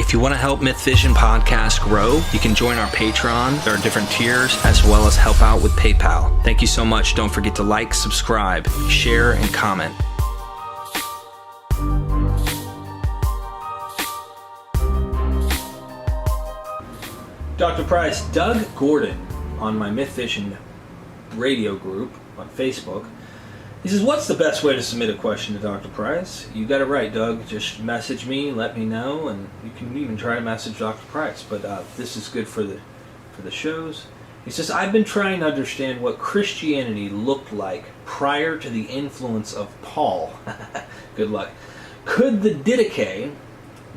If you want to help Myth Vision Podcast grow, you can join our Patreon. There are different tiers, as well as help out with PayPal. Thank you so much. Don't forget to like, subscribe, share, and comment. Dr. Price, Doug Gordon on my Myth Vision radio group on Facebook. He says, what's the best way to submit a question to Dr. Price? You got it right, Doug. Just message me, let me know, and you can even try to message Dr. Price. But this is good for the shows. He says, I've been trying to understand what Christianity looked like prior to the influence of Paul. Good luck. Could the Didache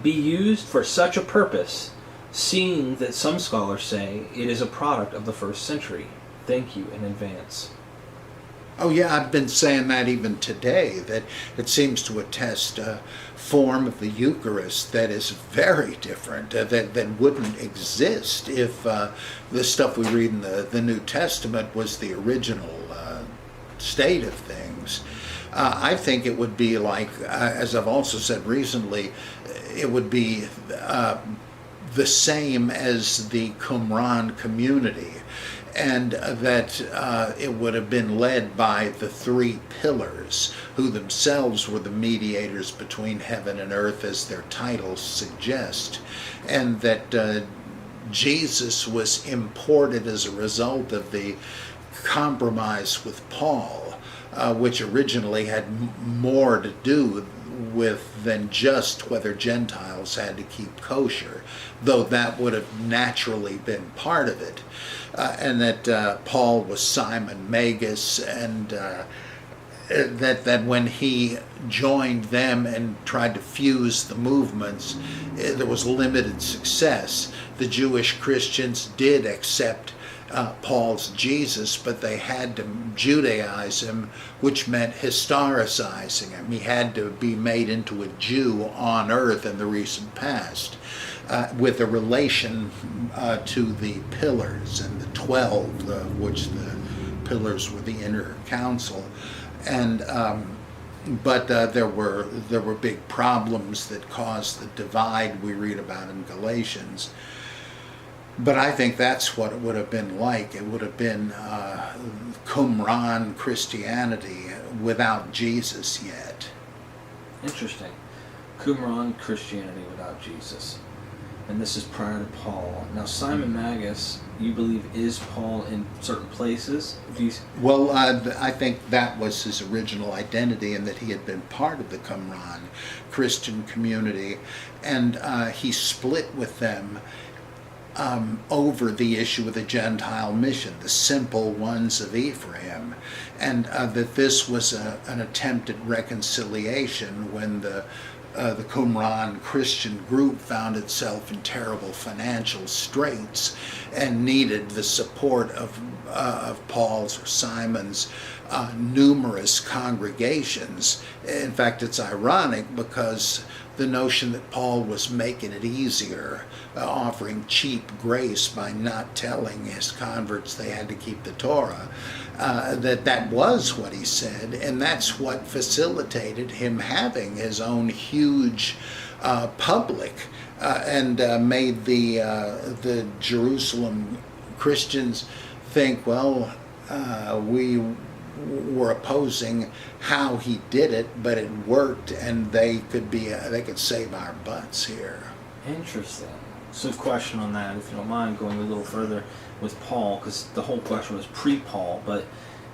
be used for such a purpose, seeing that some scholars say it is a product of the first century? Thank you in advance. Oh yeah, I've been saying that even today, that it seems to attest a form of the Eucharist that is very different, that wouldn't exist if the stuff we read in the New Testament was the original state of things. I think it would be like, as I've also said recently, it would be the same as the Qumran community, and that it would have been led by the three pillars, who themselves were the mediators between heaven and earth, as their titles suggest, and that Jesus was imported as a result of the compromise with Paul, which originally had more to do with than just whether Gentiles had to keep kosher, though that would have naturally been part of it. And that Paul was Simon Magus, and that when he joined them and tried to fuse the movements, there was limited success. The Jewish Christians did accept Paul's Jesus, but they had to Judaize him, which meant historicizing him. He had to be made into a Jew on earth in the recent past, with a relation to the pillars and the 12, of which the pillars were the inner council. And but there were big problems that caused the divide we read about in Galatians. But I think that's what it would have been like. It would have been Qumran Christianity without Jesus yet. Interesting. Qumran Christianity without Jesus. And this is prior to Paul. Now, Simon Magus, you believe, is Paul in certain places? Well, I think that was his original identity, and that he had been part of the Qumran Christian community, and he split with them over the issue of the Gentile mission, the simple ones of Ephraim, and that this was an attempt at reconciliation when the Qumran Christian group found itself in terrible financial straits and needed the support of Paul's or Simon's numerous congregations. In fact, it's ironic because the notion that Paul was making it easier, offering cheap grace by not telling his converts they had to keep the Torah, that was what he said, and that's what facilitated him having his own huge public, and made the Jerusalem Christians think, well, we were opposing how he did it, but it worked, and they could save our butts here. Interesting. So, question on that, if you don't mind going a little further with Paul, because the whole question was pre-Paul, but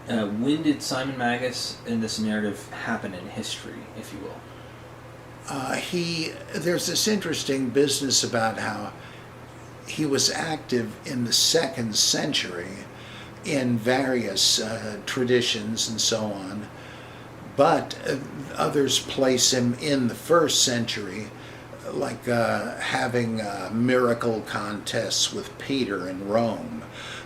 when did Simon Magus in this narrative happen in history, if you will? There's this interesting business about how he was active in the 2nd century in various traditions and so on, but others place him in the 1st century, like having miracle contests with Peter in Rome,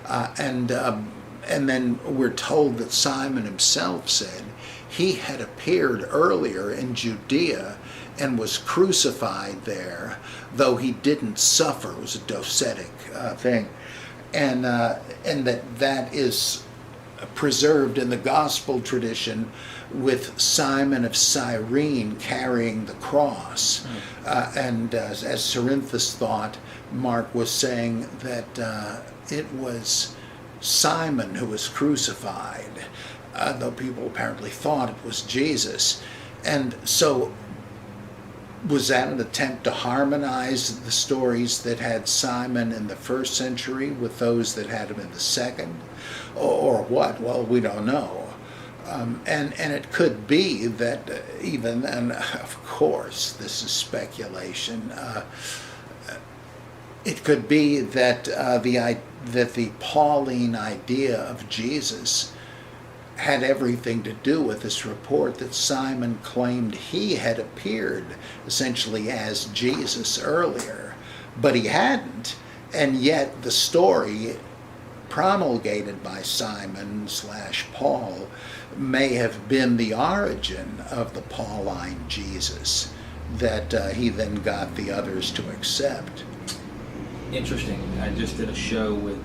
and then we're told that Simon himself said he had appeared earlier in Judea and was crucified there, though he didn't suffer. It was a docetic thing, and that is preserved in the gospel tradition with Simon of Cyrene carrying the cross. And as Cerinthus thought, Mark was saying that it was Simon who was crucified, though people apparently thought it was Jesus. And so was that an attempt to harmonize the stories that had Simon in the first century with those that had him in the second? Or what? Well, we don't know. And it could be that even, and of course this is speculation, it could be that the Pauline idea of Jesus had everything to do with this report that Simon claimed he had appeared essentially as Jesus earlier, but he hadn't, and yet the story promulgated by Simon/Paul may have been the origin of the Pauline Jesus that he then got the others to accept. Interesting. I just did a show with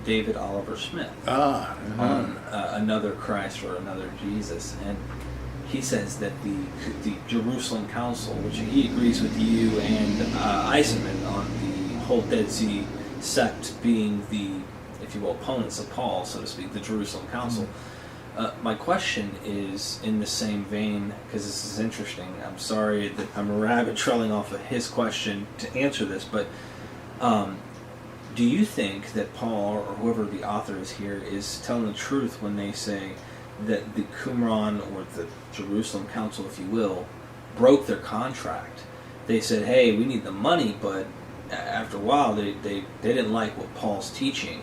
David Oliver Smith on another Christ or another Jesus, and he says that the Jerusalem Council, which he agrees with you and Eisenman on the whole Dead Sea sect being the, if you will, opponents of Paul, so to speak, the Jerusalem Council. My question is in the same vein, because this is interesting. I'm sorry that I'm rabbit trailing off of his question to answer this, but do you think that Paul, or whoever the author is here, is telling the truth when they say that the Qumran, or the Jerusalem Council, if you will, broke their contract? They said, hey, we need the money, but after a while they didn't like what Paul's teaching.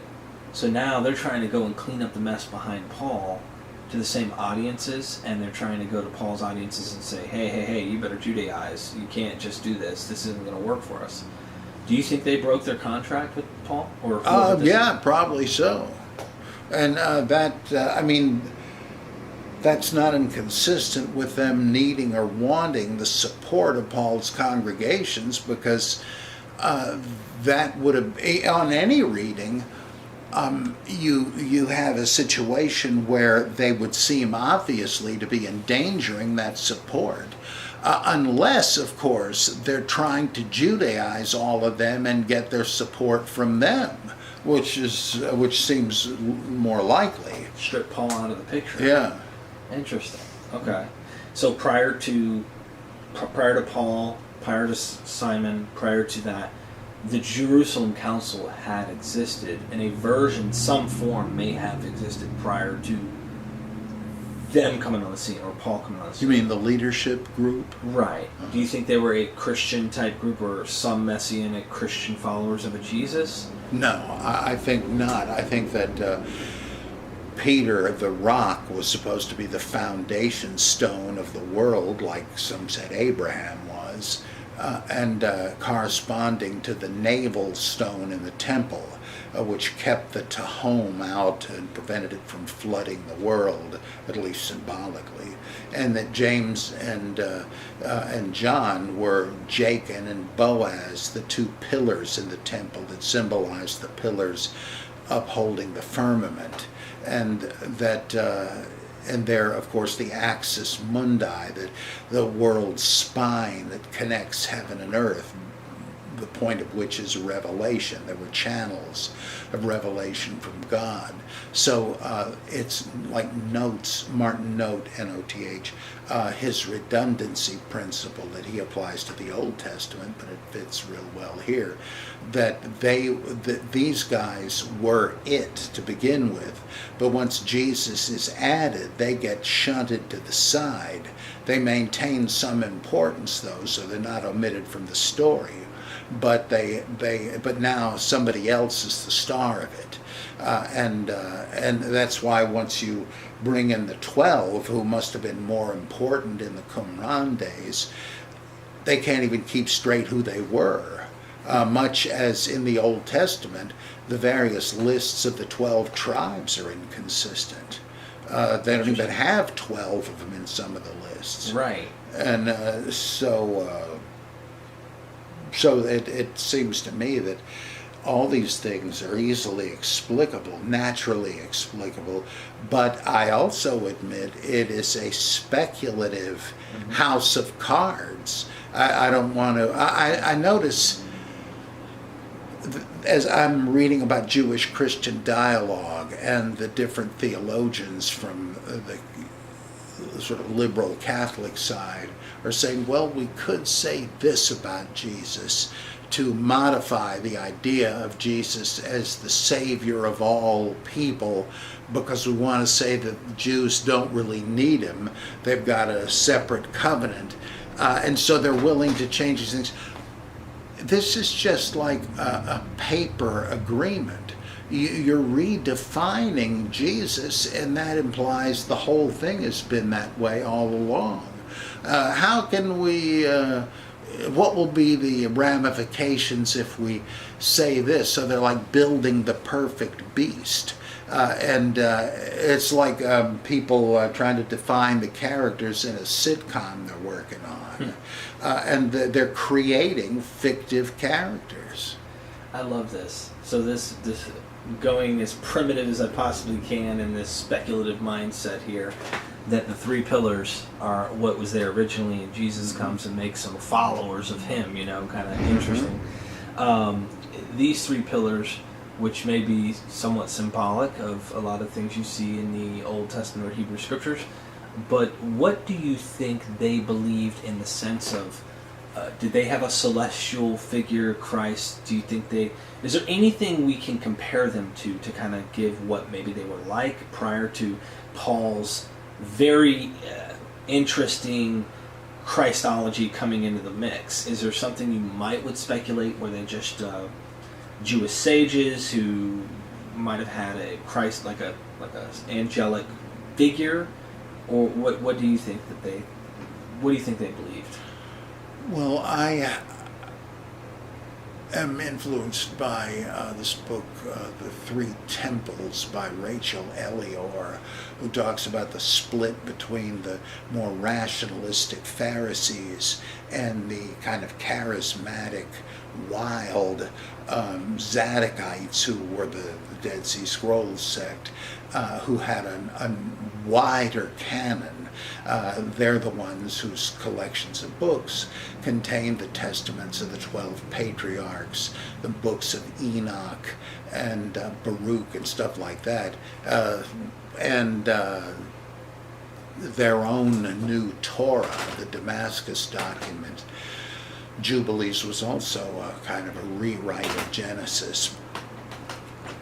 So now they're trying to go and clean up the mess behind Paul to the same audiences, and they're trying to go to Paul's audiences and say, hey, you better Judaize. You can't just do this. This isn't going to work for us. Do you think they broke their contract with Paul? Or yeah, probably so. And that's not inconsistent with them needing or wanting the support of Paul's congregations, because that would have, on any reading, you have a situation where they would seem obviously to be endangering that support. Unless, of course, they're trying to Judaize all of them and get their support from them, which seems more likely. Strip Paul out of the picture. Yeah. Interesting. Okay. So prior to Paul, prior to Simon, prior to that, the Jerusalem Council had existed in a version, some form may have existed prior to them coming on the scene, or Paul coming on the scene. You mean the leadership group? Right. Do you think they were a Christian type group, or some Messianic Christian followers of a Jesus? No, I think not. I think that Peter, the rock, was supposed to be the foundation stone of the world, like some said Abraham was, and corresponding to the navel stone in the temple, which kept the Tehom out and prevented it from flooding the world, at least symbolically, and that James and John were Jachin and Boaz, the two pillars in the temple that symbolized the pillars upholding the firmament, and that and there, of course, the axis mundi, the world's spine that connects heaven and earth, the point of which is revelation. There were channels of revelation from God. So it's like Martin Note, N-O-T-H, his redundancy principle that he applies to the Old Testament, but it fits real well here, that these guys were it to begin with, but once Jesus is added, they get shunted to the side. They maintain some importance, though, so they're not omitted from the story. But but now somebody else is the star of it, and that's why once you bring in the 12, who must have been more important in the Qumran days, they can't even keep straight who they were. Much as in the Old Testament, the various lists of the 12 tribes are inconsistent. They don't even have 12 of them in some of the lists. Right. And so it seems to me that all these things are easily explicable, naturally explicable, but I also admit it is a speculative house of cards. I don't want to, I notice as I'm reading about Jewish-Christian dialogue and the different theologians from the sort of liberal Catholic side are saying, well, we could say this about Jesus to modify the idea of Jesus as the savior of all people, because we want to say that the Jews don't really need him. They've got a separate covenant. And so they're willing to change these things. This is just like a paper agreement. You're redefining Jesus, and that implies the whole thing has been that way all along. How can we, what will be the ramifications if we say this? So they're like building the perfect beast. And it's like people trying to define the characters in a sitcom they're working on. And they're creating fictive characters. I love this. So this going as primitive as I possibly can in this speculative mindset here, that the three pillars are what was there originally, and Jesus comes and makes them followers of him, kind of interesting. These three pillars, which may be somewhat symbolic of a lot of things you see in the Old Testament or Hebrew Scriptures, but what do you think they believed in the sense of, did they have a celestial figure, Christ? Do you think is there anything we can compare them to kind of give what maybe they were like prior to Paul's very interesting Christology coming into the mix? Is there something you would speculate, were they just Jewish sages who might have had a Christ like a angelic figure, or what do you think they believed? Well, I am influenced by this book, The Three Temples by Rachel Elior, who talks about the split between the more rationalistic Pharisees and the kind of charismatic, wild Zadokites, who were the Dead Sea Scrolls sect, who had a wider canon. They're the ones whose collections of books contain the testaments of the 12 patriarchs, the books of Enoch and Baruch and stuff like that, and their own new Torah, the Damascus document. Jubilees was also kind of a rewrite of Genesis.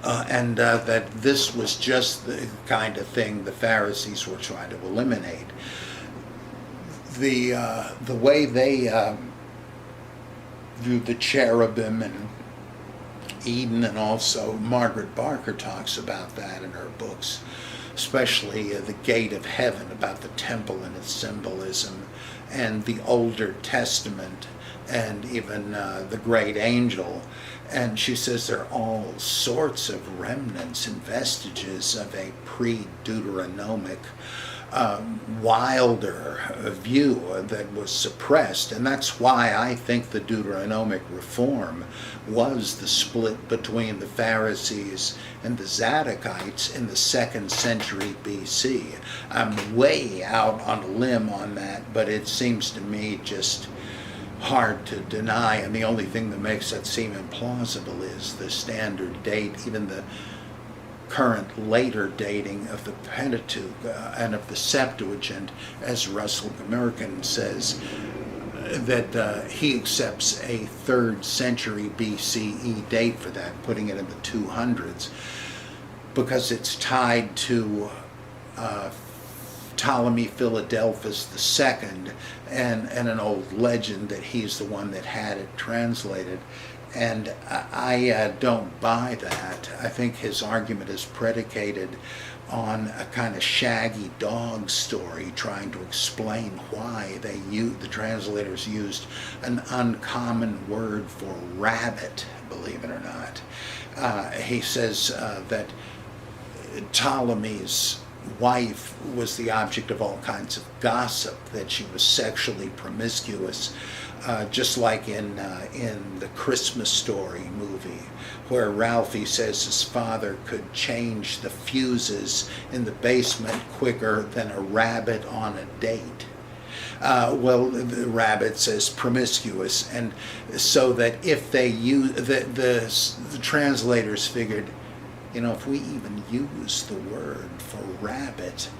And that this was just the kind of thing the Pharisees were trying to eliminate. The way they viewed the cherubim and Eden, and also Margaret Barker talks about that in her books, especially the gate of heaven, about the temple and its symbolism, and the Older Testament, and even the great angel. And she says there are all sorts of remnants and vestiges of a pre-Deuteronomic, wilder view that was suppressed. And that's why I think the Deuteronomic reform was the split between the Pharisees and the Zadokites in the 2nd century BC. I'm way out on a limb on that, but it seems to me just hard to deny, and the only thing that makes that seem implausible is the standard date, even the current later dating of the Pentateuch and of the Septuagint, as Russell Gmirkin says, that he accepts a 3rd century BCE date for that, putting it in the 200s, because it's tied to Ptolemy Philadelphus II and an old legend that he's the one that had it translated. And I don't buy that. I think his argument is predicated on a kind of Shaggy Dog story trying to explain why the translators used an uncommon word for rabbit, believe it or not. He says that Ptolemy's wife was the object of all kinds of gossip, that she was sexually promiscuous, just like in the Christmas Story movie, where Ralphie says his father could change the fuses in the basement quicker than a rabbit on a date. Well, the rabbit says promiscuous, and so that if they use the translators figured, if we even use the word for rabbit,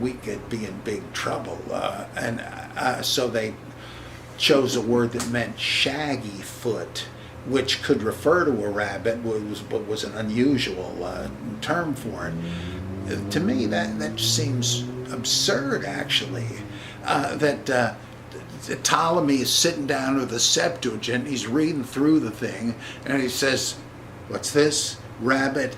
we could be in big trouble, and so they chose a word that meant shaggy foot, which could refer to a rabbit, but was an unusual term for it. To me, that seems absurd, actually. That Ptolemy is sitting down with the Septuagint, he's reading through the thing, and he says, "What's this? Rabbit?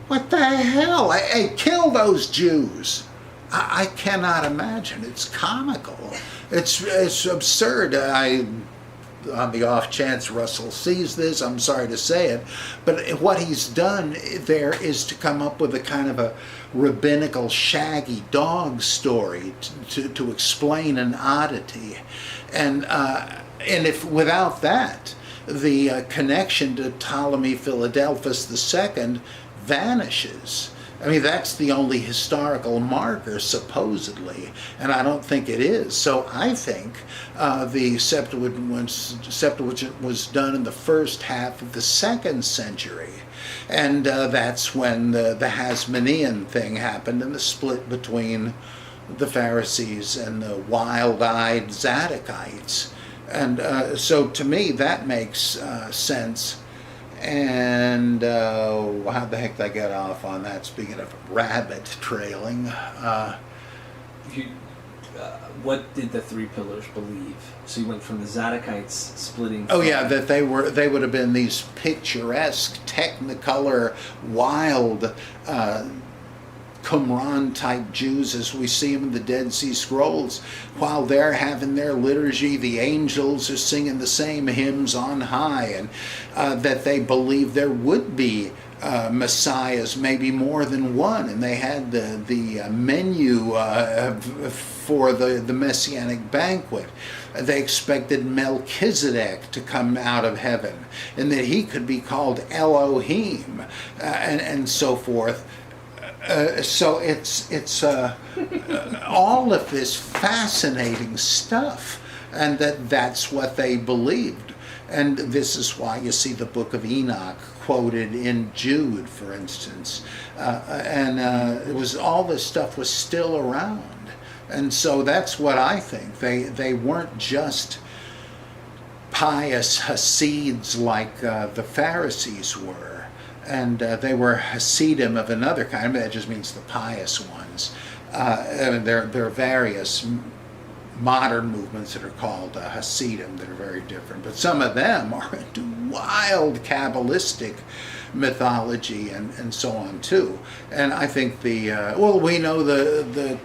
What the hell? Hey, kill those Jews!" I cannot imagine. It's comical. It's absurd. On the off chance Russell sees this, I'm sorry to say it, but what he's done there is to come up with a kind of a rabbinical shaggy dog story to explain an oddity, and if without that, the connection to Ptolemy Philadelphus II vanishes. I mean, that's the only historical marker, supposedly, and I don't think it is. So I think the Septuagint was done in the first half of the 2nd century, and that's when the Hasmonean thing happened, and the split between the Pharisees and the wild-eyed Zadokites. And so to me, that makes sense. And how the heck did I get off on that? Speaking of rabbit trailing, what did the three pillars believe? So you went from the Zadokites splitting. Oh yeah, that they would have been these picturesque, technicolor, wild, Qumran type Jews as we see them in the Dead Sea Scrolls. While they're having their liturgy, the angels are singing the same hymns on high, and that they believed there would be messiahs, maybe more than one, and they had the menu for the messianic banquet. They expected Melchizedek to come out of heaven, and that he could be called Elohim, and so forth. So it's all of this fascinating stuff, and that's what they believed. And this is why you see the book of Enoch quoted in Jude, for instance. It was all this stuff was still around. And so that's what I think. They weren't just pious Hasids like the Pharisees were. And they were Hasidim of another kind. That just means the pious ones. There are various modern movements that are called Hasidim that are very different. But some of them are into wild Kabbalistic mythology and so on too. And I think we know the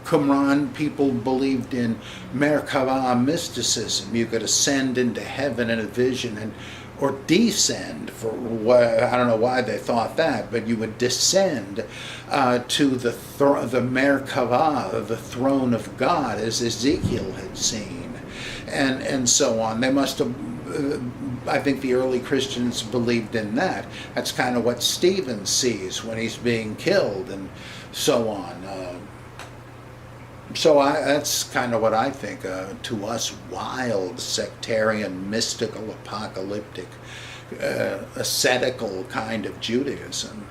Qumran people believed in Merkavah mysticism. You could ascend into heaven in a vision or descend, I don't know why they thought that, but you would descend to the Merkavah, the throne of God, as Ezekiel had seen, and so on. They must have, I think the early Christians believed in that. That's kind of what Stephen sees when he's being killed, and so on. So that's kind of what I think, to us, wild, sectarian, mystical, apocalyptic, ascetical kind of Judaism.